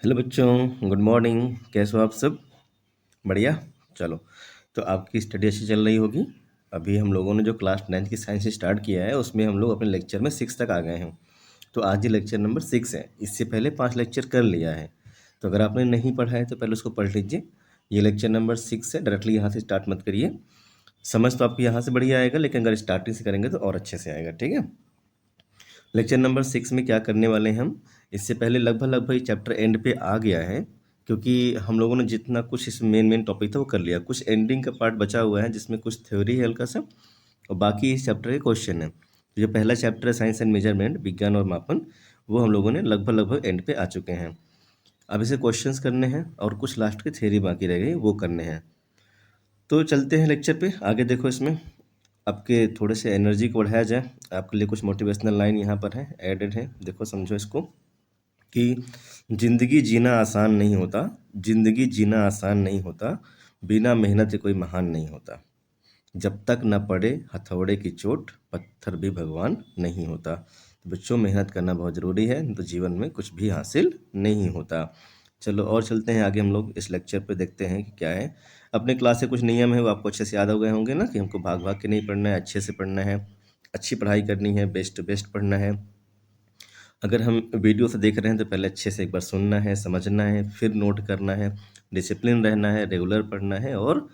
Hello बच्चों, good morning. कैसे हो आप सब? बढ़िया। चलो, तो आपकी स्टडी अच्छी चल रही होगी। अभी हम लोगों ने जो क्लास 9th की साइंस स्टार्ट किया है उसमें हम लोग अपने लेक्चर में 6 तक आ गए हैं। तो आज ये लेक्चर नंबर 6 है। इससे पहले 5 लेक्चर कर लिया है। तो अगर आपने नहीं पढ़ा है तो पहले उसको पढ़ लीजिए। ये लेक्चर नंबर 6 है। डायरेक्टली यहाँ से स्टार्ट मत करिए। समझ तो आपकी यहाँ से बढ़िया आएगा, लेकिन अगर स्टार्टिंग से करेंगे तो और अच्छे से आएगा। ठीक है। लेक्चर नंबर 6 में क्या करने वाले हैं हम? इससे पहले लगभग चैप्टर एंड पे आ गया है, क्योंकि हम लोगों ने जितना कुछ इस मेन टॉपिक था वो कर लिया। कुछ एंडिंग का पार्ट बचा हुआ है जिसमें कुछ थ्योरी है हल्का सा, और बाकी इस चैप्टर के क्वेश्चन है। तो जो पहला चैप्टर है साइंस एंड मेजरमेंट, विज्ञान और मापन, वो हम लोगों ने लगभग एंड पे आ चुके हैं। अब इसे क्वेश्चंस करने हैं और कुछ लास्ट की थ्योरी बाकी रह गई, वो करने हैं। तो चलते हैं लेक्चर पे। आगे देखो, इसमें आपके थोड़े से एनर्जी को बढ़ाया जाए। आपके लिए कुछ मोटिवेशनल लाइन यहाँ पर है, एडेड है। देखो, समझो इसको कि जिंदगी जीना आसान नहीं होता, जिंदगी जीना आसान नहीं होता, बिना मेहनत के कोई महान नहीं होता। जब तक न पड़े हथौड़े की चोट, पत्थर भी भगवान नहीं होता। तो बच्चों, मेहनत करना बहुत ज़रूरी है, तो जीवन में कुछ भी हासिल नहीं होता। चलो और चलते हैं आगे। हम लोग इस लेक्चर पे देखते हैं कि क्या है। अपने क्लास से कुछ नियम है, वो आपको अच्छे से याद हो गए होंगे ना, कि हमको भाग भाग के नहीं पढ़ना है, अच्छे से पढ़ना है, अच्छी पढ़ाई करनी है, बेस्ट टू बेस्ट पढ़ना है। अगर हम वीडियो से देख रहे हैं तो पहले अच्छे से एक बार सुनना है, समझना है, फिर नोट करना है, डिसिप्लिन रहना है, रेगुलर पढ़ना है और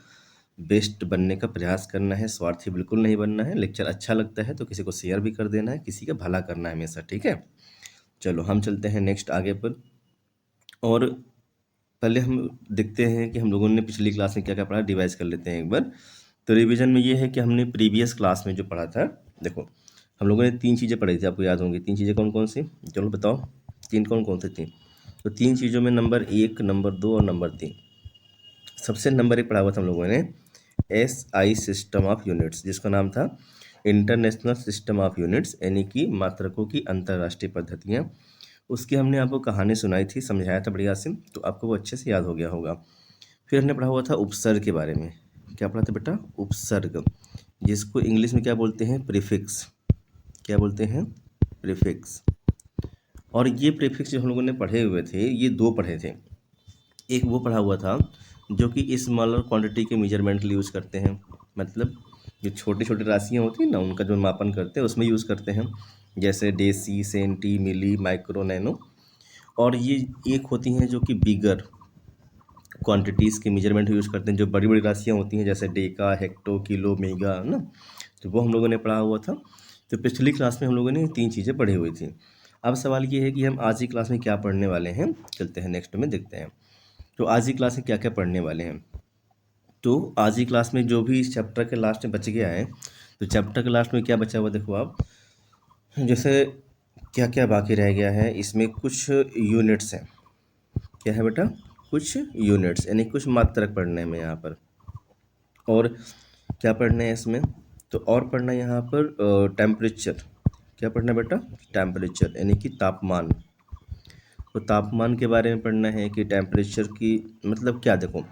बेस्ट बनने का प्रयास करना है। स्वार्थी बिल्कुल नहीं बनना है। लेक्चर अच्छा लगता है तो किसी को शेयर भी कर देना है, किसी का भला करना है हमेशा। ठीक है। चलो हम चलते हैं नेक्स्ट आगे पर। और पहले हम देखते हैं कि हम लोगों ने पिछली क्लास में क्या क्या पढ़ा, रिवाइज कर लेते हैं एक बार। तो रिवीजन में ये है कि हमने प्रीवियस क्लास में जो पढ़ा था, देखो हम लोगों ने 3 चीज़ें पढ़ी थी, आपको याद होंगी। 3 चीज़ें कौन कौन सी? चलो बताओ, 3 कौन कौन सी थी? तो 3 चीज़ों में नंबर 1, नंबर 2 और नंबर 3। सबसे नंबर 1 पढ़ा हुआ था हम लोगों ने SI सिस्टम ऑफ यूनिट्स, जिसका नाम था इंटरनेशनल सिस्टम ऑफ यूनिट्स, यानी कि मात्रकों की अंतर्राष्ट्रीय पद्धतियाँ। उसकी हमने आपको कहानी सुनाई थी, समझाया था बढ़िया से, तो आपको वो अच्छे से याद हो गया होगा। फिर हमने पढ़ा हुआ था उपसर्ग के बारे में। क्या पढ़ा था बेटा? उपसर्ग, जिसको इंग्लिश में क्या बोलते हैं? प्रीफिक्स। क्या बोलते हैं? प्रीफिक्स। और ये प्रीफिक्स जो हम लोगों ने पढ़े हुए थे, ये 2 पढ़े थे। एक वो पढ़ा हुआ था जो कि स्मॉलर क्वांटिटी के मेजरमेंट के लिए यूज़ करते हैं, मतलब जो छोटी छोटी राशियाँ होती हैं ना, उनका जो मापन करते हैं उसमें यूज़ करते हैं, जैसे डेसी, सेंटी, मिली, माइक्रो, नैनो। और ये एक होती हैं जो कि बिगर क्वांटिटीज़ के मेजरमेंट यूज़ करते हैं, जो बड़ी बड़ी राशियाँ होती हैं, जैसे डेका, हेक्टो, किलो, मेगा, है ना। तो वो हम लोगों ने पढ़ा हुआ था। तो पिछली क्लास में हम लोगों ने ये 3 चीज़ें पढ़ी हुई थी। अब सवाल ये है कि हम आज की क्लास में क्या पढ़ने वाले हैं। चलते हैं नेक्स्ट में देखते हैं। तो आज की क्लास में क्या क्या पढ़ने वाले हैं। तो आज की क्लास में जो भी इस चैप्टर के लास्ट में बच गया है, तो चैप्टर के लास्ट में क्या बचा हुआ देखो आप। जैसे क्या क्या बाकी रह गया है, इसमें कुछ यूनिट्स हैं। क्या है बेटा? कुछ यूनिट्स, यानी कुछ मात्रक पढ़ने में यहाँ पर। और क्या पढ़ना है इसमें? तो और पढ़ना है यहाँ पर टेम्परेचर। क्या पढ़ना है बेटा? टेम्परेचर, यानी कि तापमान। तो तापमान के बारे में पढ़ना है कि टेम्परेचर की मतलब क्या। देखो,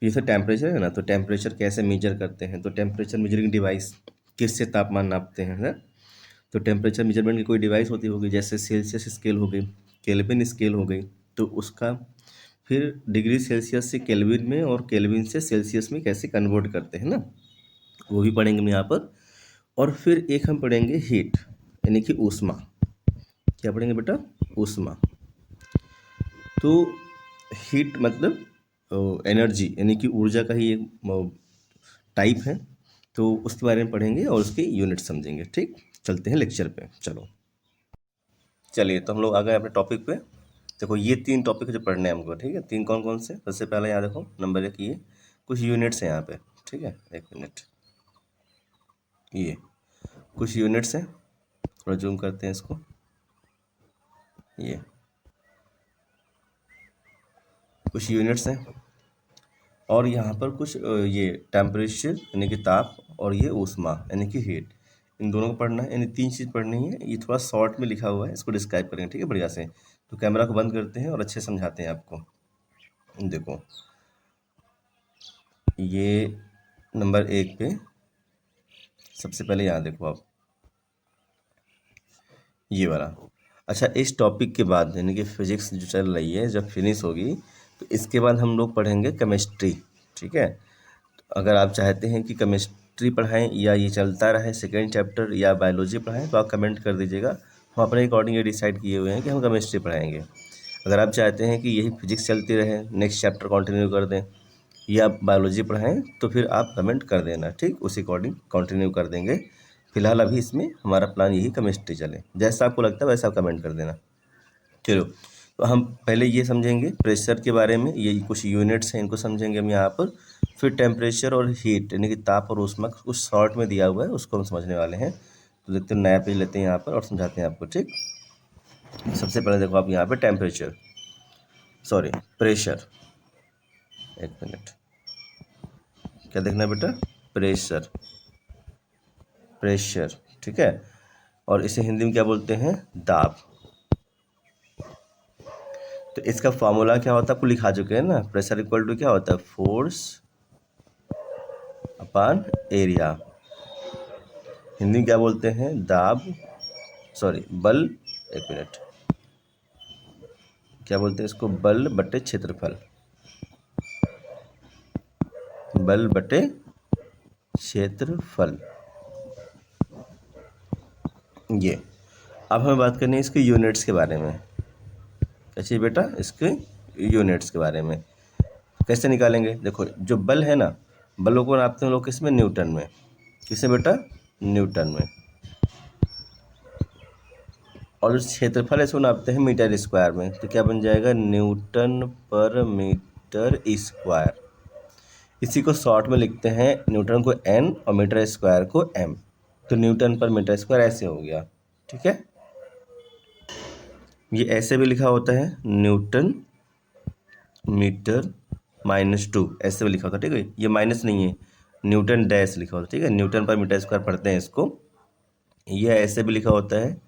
जैसे टेम्परेचर है ना, तो टेम्परेचर कैसे मेजर करते हैं, तो टेम्परेचर मेजरिंग डिवाइस किससे तापमान नापते हैं, है? तो टेम्परेचर मेजरमेंट की कोई डिवाइस होती होगी, जैसे सेल्सियस स्केल हो गई, केल्विन स्केल हो गई, तो उसका फिर डिग्री सेल्सियस से केल्विन में और केल्विन से सेल्सियस में कैसे कन्वर्ट करते हैं ना, वो भी पढ़ेंगे हम यहाँ पर। और फिर एक हम पढ़ेंगे हीट, यानी कि ऊष्मा। क्या पढ़ेंगे बेटा? ऊष्मा। तो हीट मतलब एनर्जी, यानी कि ऊर्जा का ही एक टाइप है। तो उसके बारे में पढ़ेंगे और उसके यूनिट समझेंगे। ठीक, चलते हैं लेक्चर पे। चलो, चलिए तो हम लोग आ गए अपने टॉपिक पे। देखो, ये 3 टॉपिक जो पढ़ने हैं हमको, ठीक है। 3 कौन कौन से? सबसे पहले यहाँ देखो, नंबर 1 ये कुछ यूनिट्स हैं यहाँ पे, ठीक है। 1 मिनट, ये कुछ यूनिट्स हैं, थोड़ा जूम करते हैं इसको। ये कुछ यूनिट्स हैं और यहाँ पर कुछ ये टेम्परेचर यानी कि ताप, और ये ऊष्मा यानी कि हीट। इन दोनों को पढ़ना है, यानी 3 चीज़ पढ़नी है। ये थोड़ा शॉर्ट में लिखा हुआ है, इसको डिस्क्राइब करेंगे, ठीक है, बढ़िया से। तो कैमरा को बंद करते हैं और अच्छे से समझाते हैं आपको। देखो, ये नंबर 1 पे सबसे पहले यहाँ देखो आप, ये वाला अच्छा, इस टॉपिक के बाद यानी कि फिजिक्स जो चल रही है जब फिनिश होगी तो इसके बाद हम लोग पढ़ेंगे केमिस्ट्री। ठीक है, अगर आप चाहते हैं कि केमिस्ट्री पढ़ाएं या ये चलता रहे सेकेंड चैप्टर या बायोलॉजी पढ़ाएं तो आप कमेंट कर दीजिएगा। हम अपने अकॉर्डिंग ये डिसाइड किए हुए हैं कि हम केमिस्ट्री पढ़ाएंगे। अगर आप चाहते हैं कि यही फिजिक्स चलती रहे, नेक्स्ट चैप्टर कंटिन्यू कर दें या बायोलॉजी पढ़ाएं तो फिर आप कमेंट कर देना, ठीक, उसी अकॉर्डिंग कंटिन्यू कर देंगे। फिलहाल अभी इसमें हमारा प्लान यही केमिस्ट्री चले, जैसा आपको लगता है वैसा आप कमेंट कर देना। चलो, तो हम पहले ये समझेंगे प्रेशर के बारे में, ये कुछ यूनिट्स हैं इनको समझेंगे हम यहाँ पर। फिर टेम्परेचर और हीट यानी कि ताप और ऊष्मा कुछ शॉर्ट में दिया हुआ है उसको हम समझने वाले हैं। तो देखते हैं, नया पेज लेते हैं यहाँ पर और समझाते हैं आपको, ठीक। सबसे पहले देखो आप यहाँ पे टेम्परेचर, सॉरी प्रेशर, एक मिनट, क्या देखना है बेटा, प्रेशर, प्रेशर, ठीक है। और इसे हिंदी में क्या बोलते हैं, दाब। तो इसका फॉर्मूला क्या होता है आपको लिखा चुके हैं ना, प्रेशर इक्वल टू क्या होता है, फोर्स अपॉन एरिया। हिंदी में क्या बोलते हैं, दाब, सॉरी बल, एक मिनट, क्या बोलते हैं इसको, बल बटे क्षेत्रफल, बल बटे क्षेत्रफल, ये। अब हमें बात करनी है इसके यूनिट्स के बारे में। कैसे बेटा, इसके यूनिट्स के बारे में कैसे निकालेंगे। देखो, जो बल है ना, बलों को नापते हैं लोग किस में, न्यूटन में। किसे बेटा, न्यूटन में। और जो क्षेत्रफल है इसको नापते हैं मीटर स्क्वायर में। तो क्या बन जाएगा, न्यूटन पर मीटर स्क्वायर। इसी को शॉर्ट में लिखते हैं, न्यूटन को एन और मीटर स्क्वायर को एम। तो न्यूटन पर मीटर स्क्वायर ऐसे हो गया, ठीक है। ये ऐसे भी लिखा होता है, न्यूटन मीटर -2, ऐसे भी लिखा होता है, ठीक है। ये माइनस नहीं है, न्यूटन डैश लिखा होता है, ठीक है। न्यूटन पर मीटर स्क्वायर पढ़ते हैं इसको। ये ऐसे भी लिखा होता है,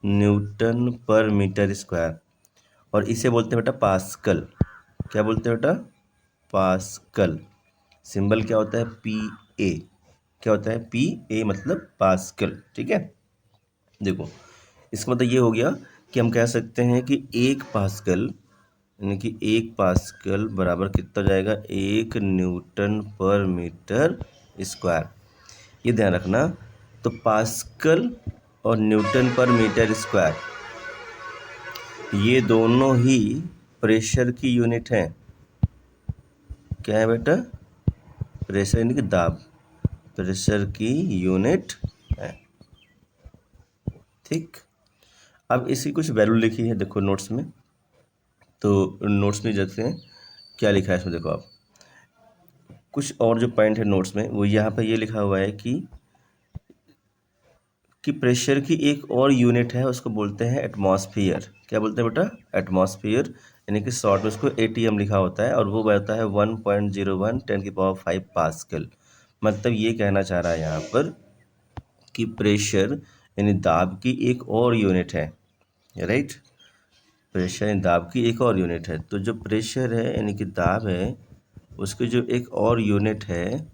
न्यूटन पर मीटर स्क्वायर। और इसे बोलते हैं बेटा पास्कल। क्या बोलते हैं बेटा, पास्कल। सिंबल क्या होता है, PA। क्या होता है, PA मतलब पास्कल, ठीक है। देखो, इसका मतलब ये हो गया कि हम कह सकते हैं कि 1 पास्कल यानी कि 1 पास्कल बराबर कितना जाएगा, 1 न्यूटन पर मीटर स्क्वायर। ये ध्यान रखना। तो पास्कल और न्यूटन पर मीटर स्क्वायर ये दोनों ही प्रेशर की यूनिट हैं। क्या है बेटा, प्रेशर यानी कि दाब, प्रेशर की यूनिट है, ठीक। अब इसकी कुछ वैल्यू लिखी है, देखो नोट्स में। तो नोट्स में देखते हैं क्या लिखा है इसमें। देखो आप, कुछ और जो पॉइंट है नोट्स में वो यहाँ पर ये लिखा हुआ है कि प्रेशर की एक और यूनिट है, उसको बोलते हैं एटमॉस्फेयर। क्या बोलते हैं बेटा, एटमॉस्फेयर, यानी कि शॉर्ट में उसको ATM लिखा होता है। और वो होता है 1.01 10⁵ पास्कल। मतलब ये कहना चाह रहा है यहाँ पर कि प्रेशर यानी दाब की एक और यूनिट है, राइट। प्रेशर यानी दाब की एक और यूनिट है। तो जो प्रेशर है यानी कि दाब है, उसकी जो एक और यूनिट है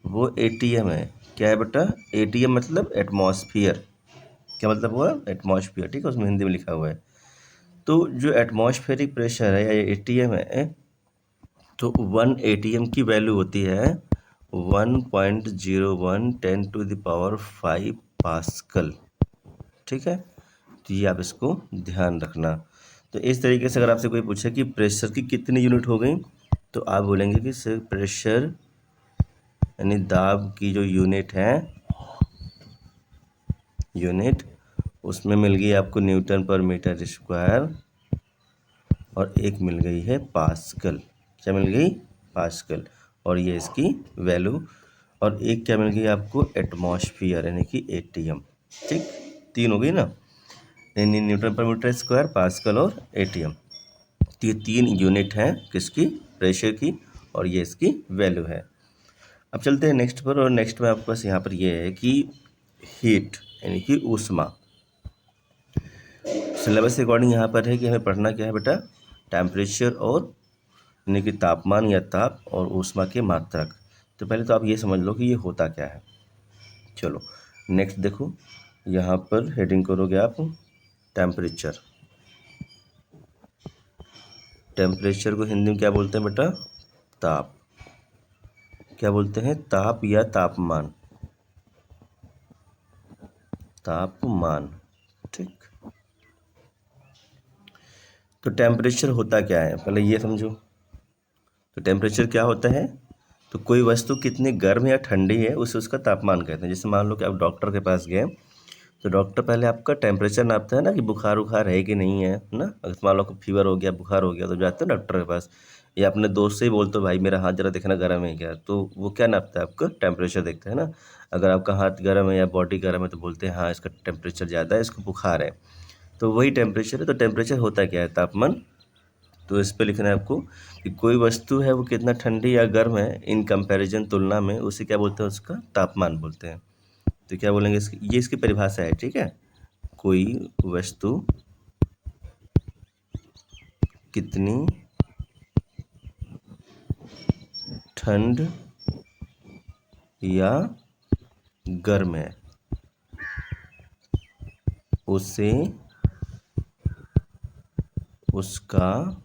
वो ATM है। क्या है बेटा, ATM मतलब एटमॉस्फेयर। क्या मतलब हुआ, एटमॉस्फेयर, ठीक है, उसमें हिंदी में लिखा हुआ है। तो जो एटमॉस्फेरिक प्रेशर है या ATM है, तो 1 ATM की वैल्यू होती है 1.01 10⁵ पास्कल, ठीक है। तो ये आप इसको ध्यान रखना। तो इस तरीके से अगर आपसे कोई पूछे कि प्रेशर की कितनी यूनिट हो गई, तो आप बोलेंगे कि सिर्फ प्रेशर यानी दाब की जो यूनिट है, यूनिट उसमें मिल गई आपको न्यूटन पर मीटर स्क्वायर और एक मिल गई है पास्कल। क्या मिल गई, पास्कल। और ये इसकी वैल्यू। और एक क्या मिल गई आपको, एटमॉस्फेयर यानी कि ATM, ठीक। 3 हो गई ना, यानी न्यूटन पर मीटर स्क्वायर, पास्कल और ATM। तो ये 3 यूनिट हैं किसकी, प्रेशर की। और ये इसकी वैल्यू है। अब चलते हैं नेक्स्ट पर। और नेक्स्ट में आपके पास यहाँ पर ये है कि हीट यानी कि ऊष्मा। सिलेबस के अकॉर्डिंग यहाँ पर है कि हमें पढ़ना क्या है बेटा, टेम्परेचर और यानी कि तापमान या ताप और ऊष्मा के मात्रक। तो पहले तो आप ये समझ लो कि ये होता क्या है। चलो नेक्स्ट देखो, यहाँ पर हेडिंग करोगे आप टेम्परेचर। टेम्परेचर को हिंदी में क्या बोलते हैं बेटा? ताप। क्या बोलते हैं? ताप या तापमान। तापमान, ठीक। तो टेम्परेचर होता क्या है, पहले ये समझो। तो टेम्परेचर क्या होता है? तो कोई वस्तु कितनी गर्म या ठंडी है उसे उसका तापमान कहते हैं। जैसे मान लो कि आप डॉक्टर के पास गए, तो डॉक्टर पहले आपका टेम्परेचर नापता है ना, कि बुखार उखार है कि नहीं है ना। अगर मान लो कि फीवर हो गया, बुखार हो गया, तो जाते हो डॉक्टर के पास, या अपने दोस्त से ही बोलते हो भाई मेरा हाथ जरा देखना गर्म है क्या, तो वो क्या नापता है? आपका टेम्परेचर देखता है ना। अगर आपका हाथ गर्म है या बॉडी गर्म है तो बोलते हैं हाँ इसका टेम्परेचर ज़्यादा है, इसको बुखार है। तो वही टेम्परेचर है। तो टेम्परेचर होता क्या है? तापमान। तो इस पे लिखना है आपको कि कोई वस्तु है वो कितना ठंडी या गर्म है इन कंपैरिजन, तुलना में, उसे क्या बोलते हैं? उसका तापमान बोलते हैं। तो क्या बोलेंगे इसकी? ये इसकी परिभाषा है, ठीक है। कोई वस्तु कितनी ठंड या गर्म है उसे उसका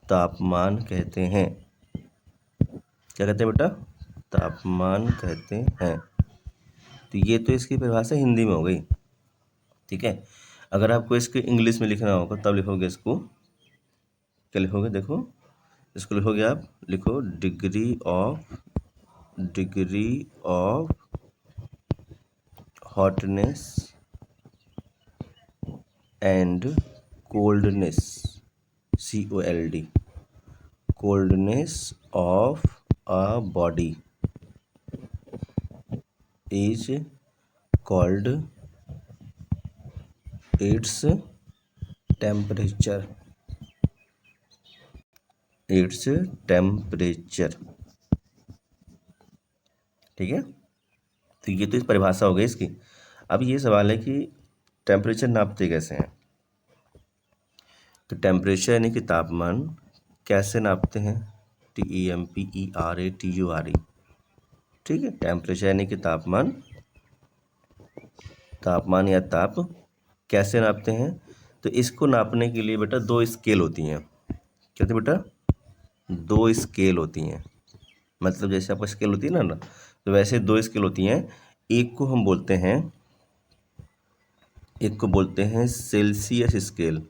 तापमान कहते हैं। क्या कहते हैं बेटा? तापमान कहते हैं। तो ये तो इसकी परिभाषा हिंदी में हो गई, ठीक है। अगर आपको इसको इंग्लिश में लिखना होगा तब लिखोगे इसको, क्या लिखोगे? देखो, इसको लिखोगे आप, लिखो degree of hotness and coldness, COLD, coldness of a body is called its temperature. Its temperature, ठीक है। तो ये तो इस परिभाषा हो गई इसकी। अब ये सवाल है कि टेम्परेचर नापते कैसे हैं? तो टेम्परेचर यानी कि तापमान कैसे नापते हैं? TEMPERATURE, ठीक है। टेम्परेचर यानी कि तापमान, तापमान या ताप कैसे नापते हैं? तो इसको नापने के लिए बेटा दो स्केल होती हैं। क्या होती है बेटा? दो स्केल होती हैं। मतलब जैसे आपका स्केल होती है ना, तो वैसे दो स्केल होती हैं। एक को हम बोलते हैं, एक को बोलते हैं सेल्सियस स्केल।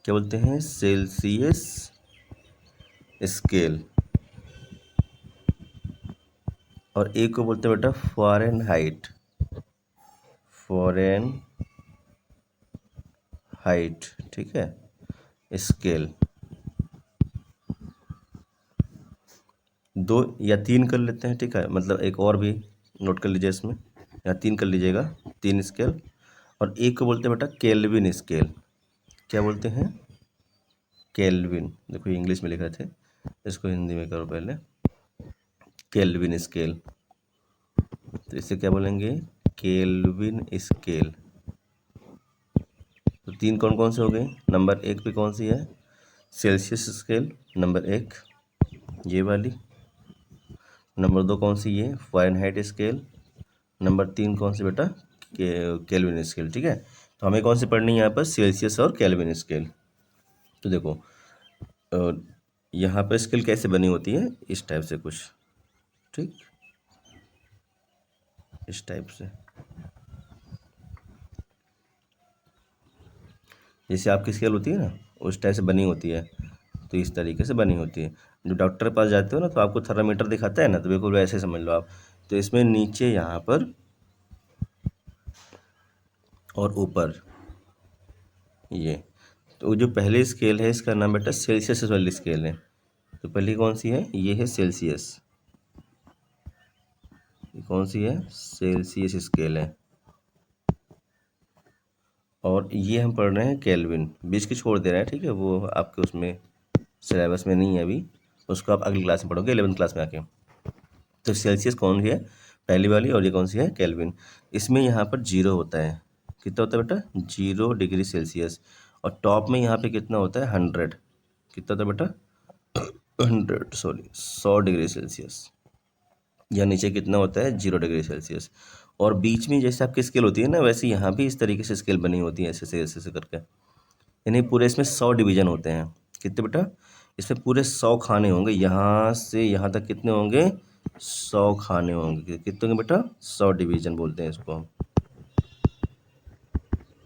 क्या बोलते हैं? Celsius scale. और एक को बोलते हैं बेटा फ़ारेनहाइट। फ़ारेनहाइट, ठीक है, स्केल। दो या तीन कर लेते हैं, ठीक है। मतलब एक और भी नोट कर लीजिए इसमें, या तीन कर लीजिएगा, तीन स्केल। और एक को बोलते हैं बेटा केल्विन स्केल। क्या बोलते हैं? केल्विन। देखो इंग्लिश में लिखे थे, इसको हिंदी में करो पहले। Kelvin scale. तो इसे क्या बोलेंगे? Kelvin scale. तो तीन कौन कौन से हो गए? नंबर एक पे कौन सी है? सेल्सियस स्केल, नंबर एक ये वाली। नंबर दो कौन सी? ये फ़ारेनहाइट स्केल। नंबर तीन कौन सी बेटा? केल्विन स्केल, ठीक है। तो हमें कौन सी पढ़नी है यहाँ पर? सेल्सियस और केल्विन स्केल। तो देखो यहाँ पर स्केल कैसे बनी होती है? इस टाइप से कुछ, ठीक, इस टाइप से। जैसे आपकी स्केल होती है ना, उस टाइप से बनी होती है। तो इस तरीके से बनी होती है। जो डॉक्टर के पास जाते हो ना, तो आपको थर्मामीटर दिखाता है ना, तो बिल्कुल वैसे समझ लो आप। तो इसमें नीचे यहाँ पर और ऊपर ये, तो जो पहली स्केल है इसका नाम बेटा सेल्सियस वाली स्केल है। तो पहली कौन सी है? ये है सेल्सियस। ये कौन सी है? सेल्सियस स्केल है। और ये हम पढ़ रहे हैं केल्विन। बीच की छोड़ दे रहे हैं, ठीक है, वो आपके उसमें सिलेबस में नहीं है अभी, उसको आप अगली क्लास में पढ़ोगे, 11th क्लास में आके। तो सेल्सियस कौन सी है? पहली वाली। और ये कौन सी है? केल्विन। इसमें यहाँ पर जीरो होता है। कितना होता है बेटा? 0 डिग्री सेल्सियस। और टॉप में यहाँ पे कितना होता है? 100। कितना होता है बेटा? 100 डिग्री सेल्सियस। या नीचे कितना होता है? 0 डिग्री सेल्सियस। और बीच में जैसे आपकी स्केल होती है ना, वैसे यहाँ भी इस तरीके से स्केल बनी होती है, ऐसे करके। यानी पूरे इसमें 100 डिवीजन होते हैं। कितने बेटा? इसमें पूरे 100 खाने होंगे, यहाँ से यहाँ तक कितने होंगे? 100 खाने होंगे। कितने होंगे बेटा? 100 डिवीजन बोलते हैं इसको हम।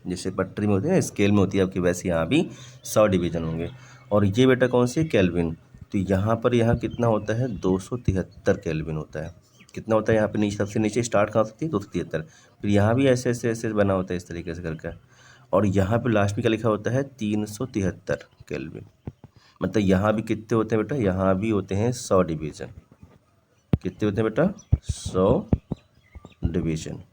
जैसे पटरी में होती है ना, स्केल में होती है आपकी, वैसे यहाँ भी 100 डिवीजन होंगे। और ये बेटा कौन सी है? केल्विन। तो यहाँ पर कितना होता है? 273 केल्विन होता है। कितना होता है यहाँ पे? नीचे सबसे नीचे स्टार्ट कहाँ होती है? 273। फिर यहाँ भी ऐसे ऐसे ऐसे बना होता है इस तरीके से करके। और यहाँ पे लास्ट में क्या लिखा होता है? 373 केल्विन। मतलब यहाँ भी कितने होते हैं बेटा? यहाँ भी होते हैं 100 डिवीजन। कितने होते हैं बेटा? 100 डिवीजन।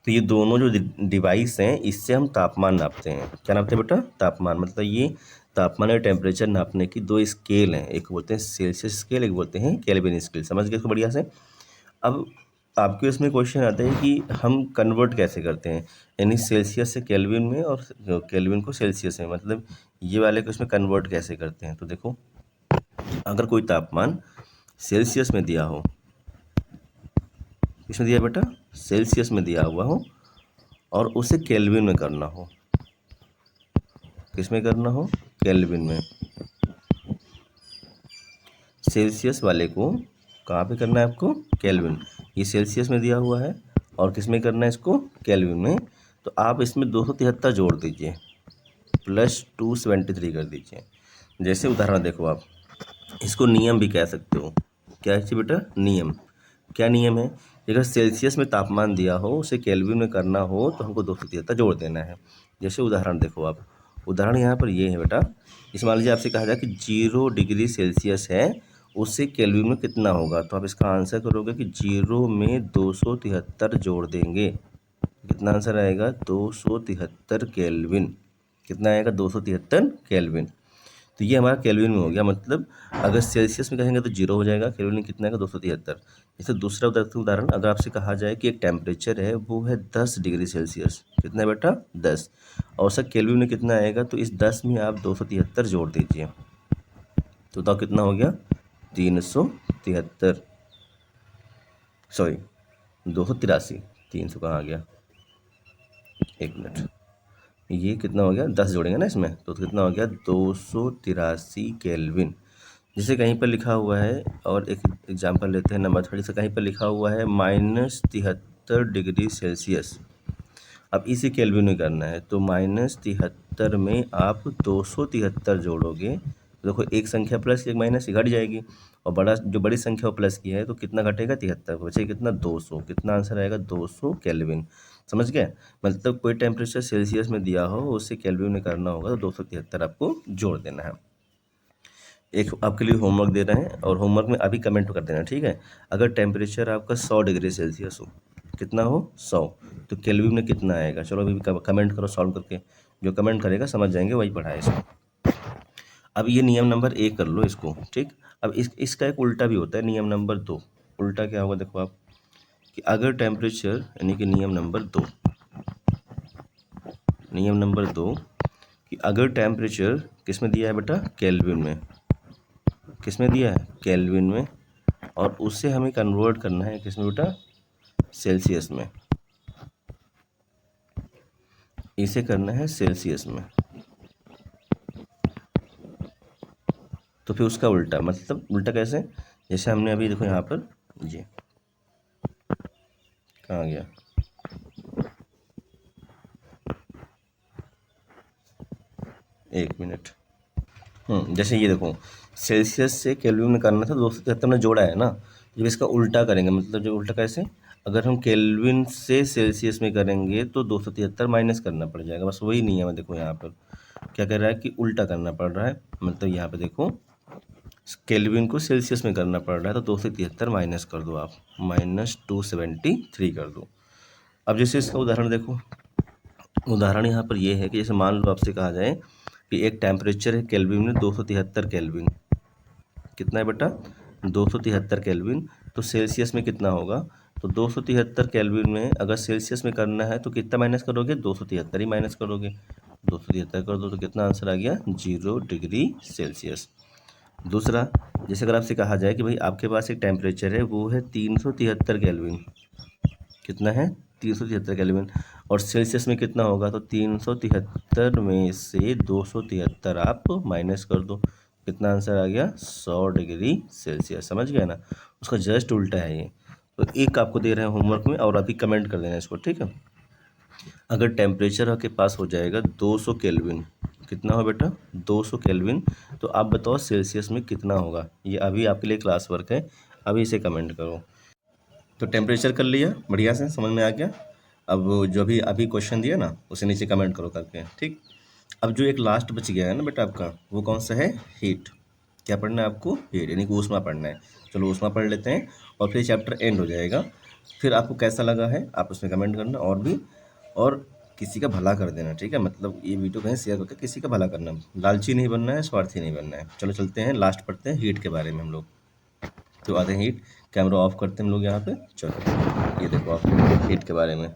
तो ये दोनों जो डिवाइस हैं, इससे हम तापमान नापते हैं। क्या नापते हैं बेटा? तापमान। मतलब ये तापमान और टेम्परेचर नापने की दो स्केल हैं, एक बोलते हैं सेल्सियस स्केल, एक बोलते हैं केल्विन स्केल। समझ गए इसको बढ़िया से? अब आपके इसमें क्वेश्चन आता है कि हम कन्वर्ट कैसे करते हैं, यानी सेल्सियस से केल्विन में और केल्विन को सेल्सियस में, मतलब ये वाले को इसमें कन्वर्ट कैसे करते हैं। तो देखो, अगर कोई तापमान सेल्सियस में दिया हो, किसमें दिया बेटा? सेल्सियस में दिया हुआ हो, और उसे केल्विन में करना हो। किसमें करना हो? केल्विन में। सेल्सियस वाले को कहाँ पे करना है आपको? केल्विन। ये सेल्सियस में दिया हुआ है, और किस में करना है इसको? केल्विन में। तो आप इसमें 273 जोड़ दीजिए, प्लस 273 कर दीजिए। जैसे उदाहरण देखो आप, इसको नियम भी कह सकते हो। क्या है बेटा? नियम। क्या नियम है? अगर सेल्सियस में तापमान दिया हो, उसे केल्विन में करना हो, तो हमको 273 जोड़ देना है। जैसे उदाहरण देखो आप, उदाहरण यहाँ पर ये है बेटा, इस मान लीजिए आपसे कहा जाए कि 0 डिग्री सेल्सियस है, उससे केल्विन में कितना होगा। तो आप इसका आंसर करोगे कि 0 में 273 जोड़ देंगे। कितना आंसर आएगा? 273 केल्विन। कितना आएगा? 273 केल्विन। तो ये हमारा केल्विन में हो गया। मतलब अगर सेल्सियस में कहेंगे तो 0 हो जाएगा, केल्विन में कितना आएगा? 273। जैसे दूसरा उदाहरण, अगर आपसे कहा जाए कि एक टेम्परेचर है, वो है 10 डिग्री सेल्सियस। कितना है बेटा? 10। और सर केल्विन में कितना आएगा? तो इस 10 में आप 273 जोड़ दीजिए, तो बताओ कितना हो गया? 373, सॉरी 283। 300 कहाँ आ गया? एक मिनट, ये कितना हो गया? 10 जोड़ेंगे ना इसमें, तो कितना हो गया? 283 केल्विन। जैसे कहीं पर लिखा हुआ है, और एक एग्जांपल लेते हैं नंबर 30 से, कहीं पर लिखा हुआ है -73 डिग्री सेल्सियस। अब इसे केल्विन में करना है, तो -73 में आप 273 जोड़ोगे, देखो एक संख्या प्लस एक माइनस घट जाएगी, और बड़ी संख्या प्लस की है, तो कितना घटेगा? 73, बचे कितना? 200। कितना आंसर आएगा? 200 केल्विन। समझ गए? मतलब कोई टेम्परेचर सेल्सियस में दिया हो, उससे केल्विन में करना होगा, तो 273 आपको जोड़ देना है। एक आपके लिए होमवर्क दे रहे हैं, और होमवर्क में अभी कमेंट कर देना, ठीक है? अगर टेम्परेचर आपका 100 डिग्री सेल्सियस हो, कितना हो? 100, तो केल्विन में कितना आएगा? चलो अभी कमेंट करो सॉल्व करके, जो कमेंट करेगा समझ जाएंगे, वही पढ़ाए इसको। अब ये नियम नंबर 1 कर लो इसको, ठीक। अब इसका एक उल्टा भी होता है, नियम नंबर 2। उल्टा क्या होगा देखो आप, कि अगर टेम्परेचर, यानी कि नियम नंबर 2, कि अगर टेम्परेचर किस में दिया है बेटा? केल्विन में। किस में दिया है? केल्विन में। और उससे हमें कन्वर्ट करना है किस में बेटा? सेल्सियस में। इसे करना है सेल्सियस में। तो फिर उसका उल्टा, मतलब उल्टा कैसे? जैसे हमने अभी देखो यहाँ पर, ये कहाँ गया? एक मिनट। जैसे ये देखो, सेल्सियस से केल्विन में करना था, 273 में जोड़ा है ना। जब इसका उल्टा करेंगे, मतलब जो उल्टा कैसे, अगर हम केल्विन से सेल्सियस में करेंगे तो 273 माइनस करना पड़ जाएगा। बस वही नियम है। देखो यहाँ पर क्या कर रहा है कि उल्टा करना पड़ रहा है। मतलब यहाँ पे देखो, केल्विन को सेल्सियस में करना पड़ रहा है, तो 273 माइनस कर दो आप, -273 कर दो। अब जैसे इसका उदाहरण देखो, उदाहरण यहाँ पर ये है कि जैसे मान लो आपसे कहा जाए कि एक टेम्परेचर है केल्विन में 273 केल्विन। कितना है बेटा? 273 केल्विन। तो सेल्सियस में कितना होगा? तो 273 केल्विन में अगर सेल्सियस में करना है तो कितना माइनस करोगे? 273 ही माइनस करोगे। 273 कर दो, तो कितना आंसर आ गया? 0 डिग्री सेल्सियस। दूसरा, जैसे अगर आपसे कहा जाए कि भाई आपके पास एक टेम्परेचर है, वो है 373 केल्विन। कितना है 373 केल्विन। और सेल्सियस में कितना होगा, तो 373 में से 273 आप माइनस कर दो, कितना आंसर आ गया 100 डिग्री सेल्सियस। समझ गया ना, उसका जस्ट उल्टा है ये। तो एक आपको दे रहे हैं होमवर्क में, और अभी कमेंट कर देना इसको, ठीक है। अगर टेम्परेचर आपके पास हो जाएगा 200 केल्विन, कितना हो बेटा 200 केल्विन, तो आप बताओ सेल्सियस में कितना होगा। ये अभी आपके लिए क्लास वर्क है, अभी इसे कमेंट करो। तो टेम्परेचर कर लिया, बढ़िया से समझ में आ गया। अब जो भी अभी क्वेश्चन दिया ना उसे नीचे कमेंट करो करके, ठीक। अब जो एक लास्ट बच गया है ना बेटा आपका, वो कौन सा है, हीट। क्या पढ़ना है आपको, हीट यानी कि ऊष्मा पढ़ना है। चलो ऊष्मा पढ़ लेते हैं और फिर चैप्टर एंड हो जाएगा। फिर आपको कैसा लगा है आप उसमें कमेंट करना, और भी, और किसी का भला कर देना, ठीक है। मतलब ये वीडियो कहीं शेयर करके किसी का भला करना, लालची नहीं बनना है, स्वार्थी नहीं बनना है। चलो चलते हैं, लास्ट पढ़ते हैं हीट के बारे में हम लोग। तो आते हैं हीट, कैमरा ऑफ करते हैं हम लोग यहाँ पे। चलो ये देखो आप हीट के बारे में।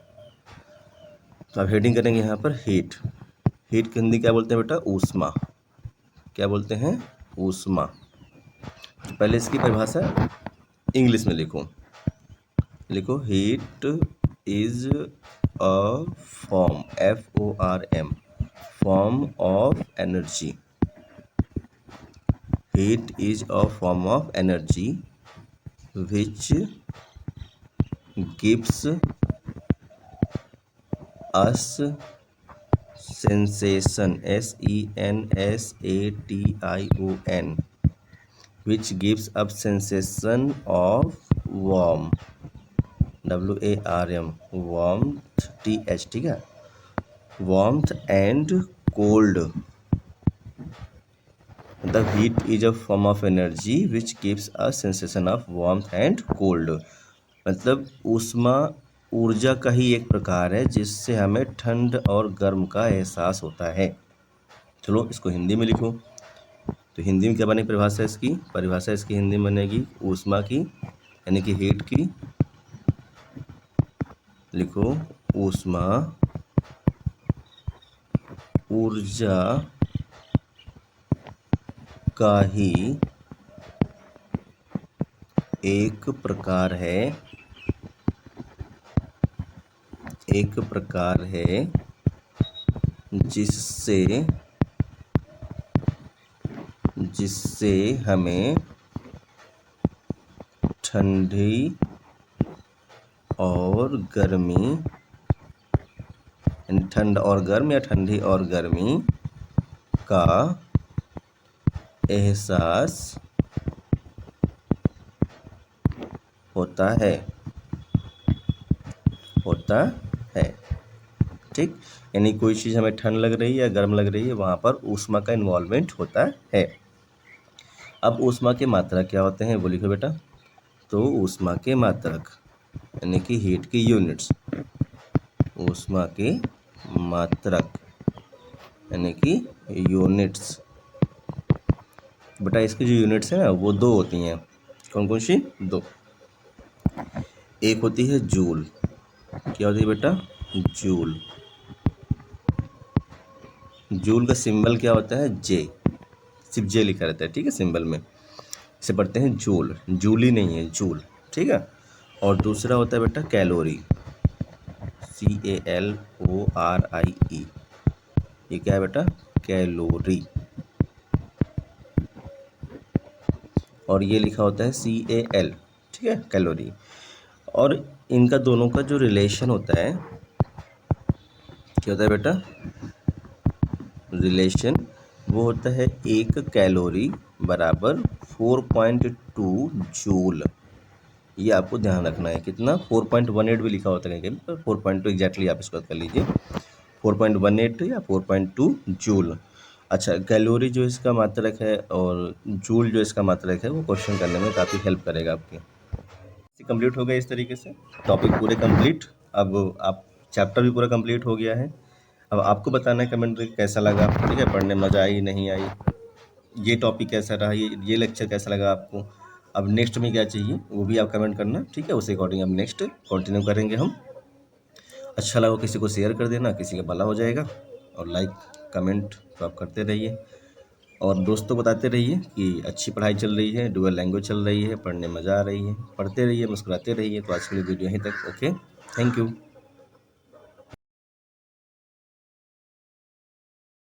तो अब हेडिंग करेंगे यहाँ पर हीट। हीट की हिंदी क्या बोलते हैं बेटा, ऊष्मा। क्या बोलते हैं, ऊष्मा। तो पहले इसकी परिभाषा इंग्लिश में लिखो, लिखो heat is a form, FORM, form of energy. Heat is a form of energy which gives us sensation, SENSATION, which gives us sensation of warm, WARM, warmth, TH, ठीक है, warmth and cold. The heat is a form of energy which gives a sensation of warmth and cold. मतलब ऊष्मा ऊर्जा का ही एक प्रकार है जिससे हमें ठंड और गर्म का एहसास होता है। चलो इसको हिंदी में लिखो। तो हिंदी में क्या बनेगी परिभाषा इसकी, परिभाषा इसकी हिंदी में बनेगी ऊष्मा की यानी कि हीट की। लिखो ऊष्मा ऊर्जा का ही एक प्रकार है, एक प्रकार है जिससे जिससे हमें ठंडी और गर्मी, ठंड और गर्म या ठंडी और गर्मी का एहसास होता है, होता है, ठीक। यानी कोई चीज़ हमें ठंड लग रही है या गर्म लग रही है, वहाँ पर ऊष्मा का इन्वॉल्वमेंट होता है। अब ऊष्मा के मात्रक क्या होते हैं वो लिखो बेटा। तो ऊष्मा के मात्रक यानी कि हीट की यूनिट्स, ऊष्मा के मात्रक यानी कि यूनिट्स। बेटा इसकी जो यूनिट्स है ना वो दो होती हैं, कौन कौन सी, दो। एक होती है जूल, क्या होती है बेटा, जूल। जूल का सिंबल क्या होता है, जे, सिर्फ जे लिखा रहता है, ठीक है, सिंबल में। इसे पढ़ते हैं जूल, जूली नहीं है, जूल, ठीक है। और दूसरा होता है बेटा कैलोरी, CALORIE, ये क्या है बेटा, कैलोरी। और ये लिखा होता है CAL, ठीक है, कैलोरी। और इनका दोनों का जो रिलेशन होता है क्या होता है बेटा, रिलेशन वो होता है एक कैलोरी बराबर 4.2 जूल। ये आपको ध्यान रखना है, कितना, 4.18 भी लिखा होता है कहीं पर, 4.2 एग्जैक्टली आप इसको कर लीजिए, 4.18 या 4.2 जूल। अच्छा, कैलोरी जो इसका मात्रक है और जूल जो इसका मात्रक है वो क्वेश्चन करने में काफ़ी हेल्प करेगा आपकी। कंप्लीट हो गया इस तरीके से, टॉपिक पूरे कंप्लीट। अब आप चैप्टर भी पूरा कंप्लीट हो गया है। अब आपको बताना है कमेंट में कैसा लगा, ठीक है, पढ़ने मज़ा आई नहीं आई, ये टॉपिक कैसा रहा, ये लेक्चर कैसा लगा आपको। अब नेक्स्ट में क्या चाहिए वो भी आप कमेंट करना, ठीक है, उसी अकॉर्डिंग अब नेक्स्ट कंटिन्यू करेंगे हम। अच्छा लगा किसी को शेयर कर देना, किसी का भला हो जाएगा। और लाइक कमेंट तो आप करते रहिए, और दोस्तों बताते रहिए कि अच्छी पढ़ाई चल रही है, डुअल लैंग्वेज चल रही है, पढ़ने मज़ा आ रही है, पढ़ते रहिए, मुस्कुराते रहिए। तो आज के लिए वीडियो यहीं तक, ओके। Thank you.